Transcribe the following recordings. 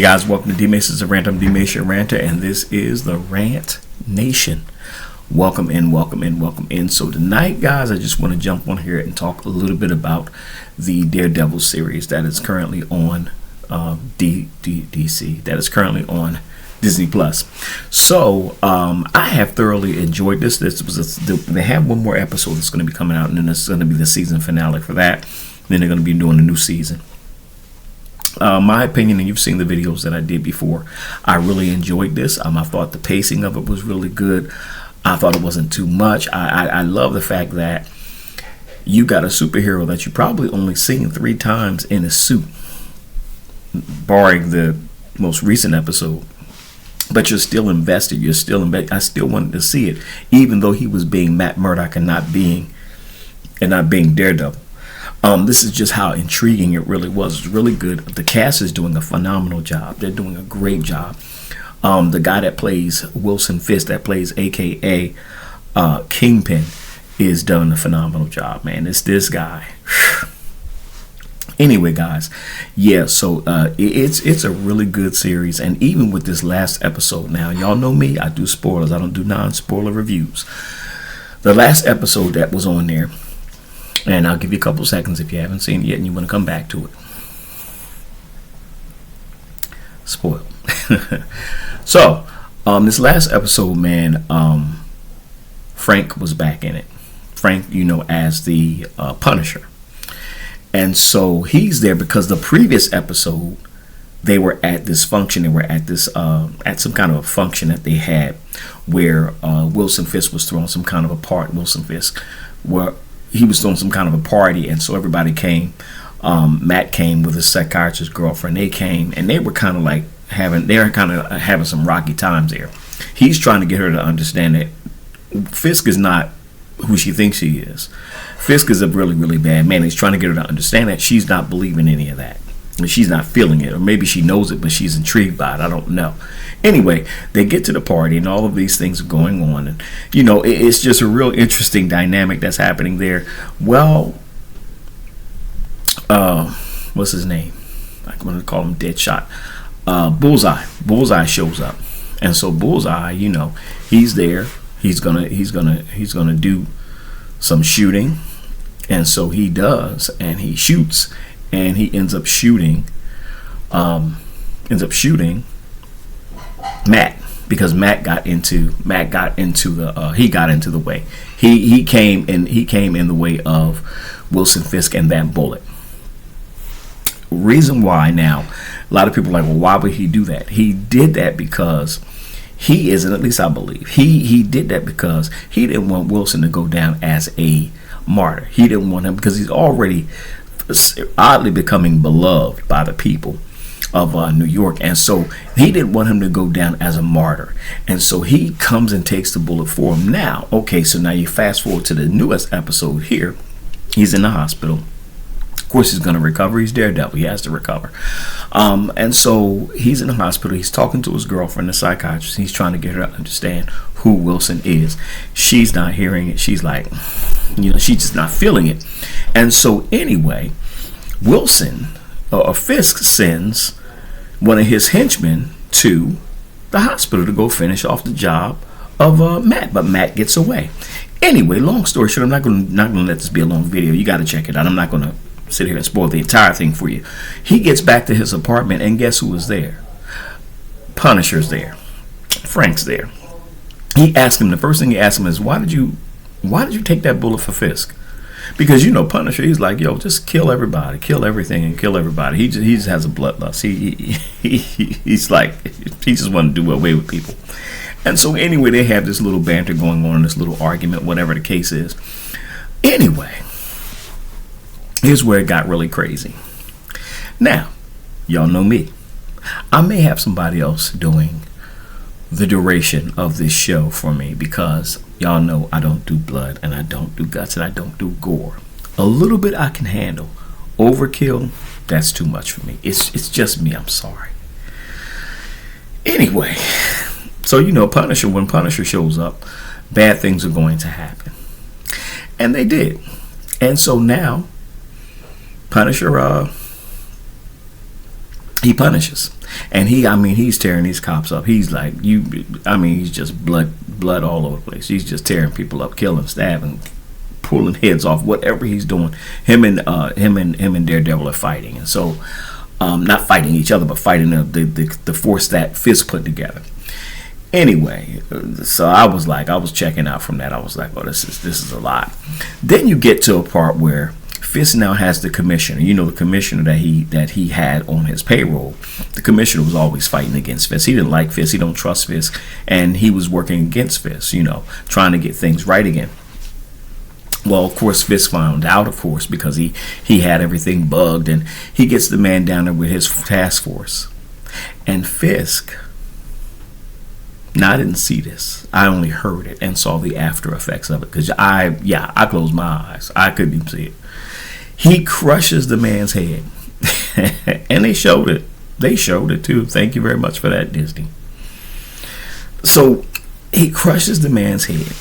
Hey guys, welcome to D-Mason's Rant. I'm D-Mason Ranter, and this is the Rant Nation. Welcome in, welcome in, welcome in. So tonight, guys, I just want to jump on here and talk a little bit about the Daredevil series that is currently on DC, that is currently on Disney Plus. So I have thoroughly enjoyed this. They have one more episode that's going to be coming out, and then it's going to be the season finale for that. Then they're going to be doing a new season. My opinion, and you've seen the videos that I did before, I really enjoyed this. I thought the pacing of it was really good. I thought it wasn't too much. I love the fact that you got a superhero that you probably only seen 3 times in a suit, barring the most recent episode. But you're still invested. You're still invested. I still wanted to see it, even though he was being Matt Murdock and not being Daredevil. This is just how intriguing it really was. It's really good. The cast is doing a phenomenal job. They're doing a great job. The guy that plays Wilson Fisk, that plays AKA Kingpin, is doing a phenomenal job, man. It's this guy. Anyway, guys, yeah, so it's a really good series. And even with this last episode, now, y'all know me, I do spoilers. I don't do non-spoiler reviews. The last episode that was on there, and I'll give you a couple seconds if you haven't seen it yet and you want to come back to it. Spoil. So, this last episode, man, Frank was back in it. Frank, as the Punisher. And so he's there because the previous episode, they were at this function. They were at this at some kind of a function that they had where Wilson Fisk was throwing some kind of a part. Wilson Fisk, where he was throwing some kind of a party, and so everybody came. Matt came with his psychiatrist girlfriend. They came, and they were kind of like having some rocky times there. He's trying to get her to understand that Fisk is not who she thinks he is. Fisk is a really, really bad man. He's trying to get her to understand that she's not believing any of that. She's not feeling it, or maybe she knows it, but she's intrigued by it. I don't know. Anyway, they get to the party, and all of these things are going on, and it's just a real interesting dynamic that's happening there. Well, what's his name? I'm going to call him Deadshot. Bullseye. Bullseye shows up, and so Bullseye, he's there. He's gonna do some shooting, and so he does, and he shoots. And he ends up shooting Matt, because Matt got into the way. He came in the way of Wilson Fisk and that bullet. Reason why, now, a lot of people are like, well, why would he do that? He did that because he is, and at least I believe he did that because he didn't want Wilson to go down as a martyr. He didn't want him, because he's already oddly becoming beloved by the people of New York, and so he didn't want him to go down as a martyr, and so he comes and takes the bullet for him. Now, okay, so now you fast forward to the newest episode here. He's in the hospital. Of course, he's going to recover. He's Daredevil. He has to recover. And so he's in the hospital. He's talking to his girlfriend, the psychiatrist. He's trying to get her to understand who Wilson is. She's not hearing it. She's like, she's just not feeling it. And so anyway, Wilson, or Fisk, sends one of his henchmen to the hospital to go finish off the job of Matt. But Matt gets away. Anyway, long story short, I'm not going to let this be a long video. You got to check it out. I'm not going to sit here and spoil the entire thing for you. He gets back to his apartment, and guess who was there? Punisher's there. Frank's there. The first thing he asked him is, why did you take that bullet for Fisk? Because Punisher, he's like, yo, just kill everybody, kill everything, and kill everybody. He just has a bloodlust. He's like, he just want to do away with people. And so anyway, they have this little banter going on, this little argument, whatever the case is. Anyway, here's where it got really crazy. Now, y'all know me. I may have somebody else doing the duration of this show for me, because y'all know I don't do blood, and I don't do guts, and I don't do gore. A little bit I can handle. Overkill, that's too much for me. It's just me. I'm sorry. Anyway, so Punisher, when Punisher shows up, bad things are going to happen. And they did. And so now Punisher he punishes, and he's tearing these cops up. He's like, he's just blood all over the place. He's just tearing people up, killing, stabbing, pulling heads off, whatever he's doing. Him and Daredevil are fighting, and so not fighting each other, but fighting the force that Fisk put together. Anyway, so I was checking out from that. I was like, oh, this is a lot. Then you get to a part where Fisk now has the commissioner. The commissioner that he had on his payroll. The commissioner was always fighting against Fisk. He didn't like Fisk. He don't trust Fisk, and he was working against Fisk. Trying to get things right again. Well, of course, Fisk found out, of course, because he had everything bugged, and he gets the man down there with his task force. And Fisk, now I didn't see this. I only heard it and saw the after effects of it, because I closed my eyes. I couldn't even see it. He crushes the man's head. And they showed it. They showed it too. Thank you very much for that, Disney. So he crushes the man's head.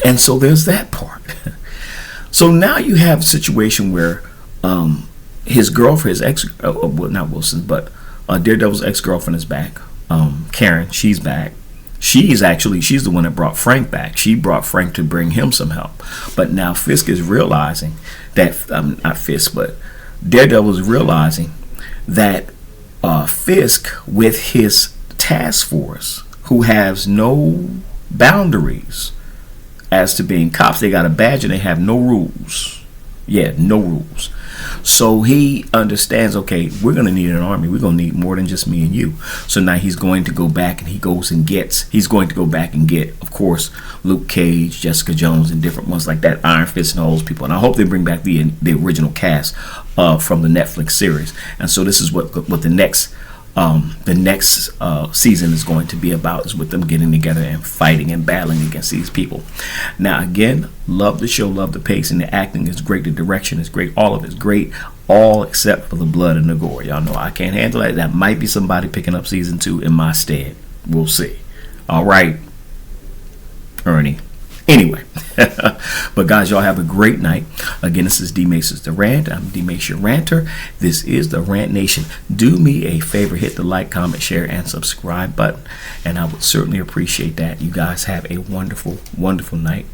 And so there's that part. So now you have a situation where his girlfriend, not Wilson, but Daredevil's ex-girlfriend is back. Karen, she's back. She's the one that brought Frank back. She brought Frank to bring him some help. But now Fisk is realizing that, not Fisk, but Daredevil is realizing that Fisk, with his task force, who has no boundaries as to being cops, they got a badge and they have no rules. Yeah, no rules. So he understands, okay, we're going to need an army. We're going to need more than just me and you. So now he's going to go back and he's going to go back and get, of course, Luke Cage, Jessica Jones, and different ones like that, Iron Fist and all those people. And I hope they bring back the original cast from the Netflix series. And so this is what the next season is going to be about, is with them getting together and fighting and battling against these people. Now, again, love the show, love the pace, and the acting is great, the direction is great, all of it is great, all except for the blood and the gore. Y'all know I can't handle that. That might be somebody picking up season 2 in my stead. We'll see. All right, Ernie. Anyway, but guys, y'all have a great night. Again, this is D Mace's The Rant. I'm D Mace, your ranter. This is the Rant Nation. Do me a favor, hit the like, comment, share, and subscribe button, and I would certainly appreciate that. You guys have a wonderful, wonderful night.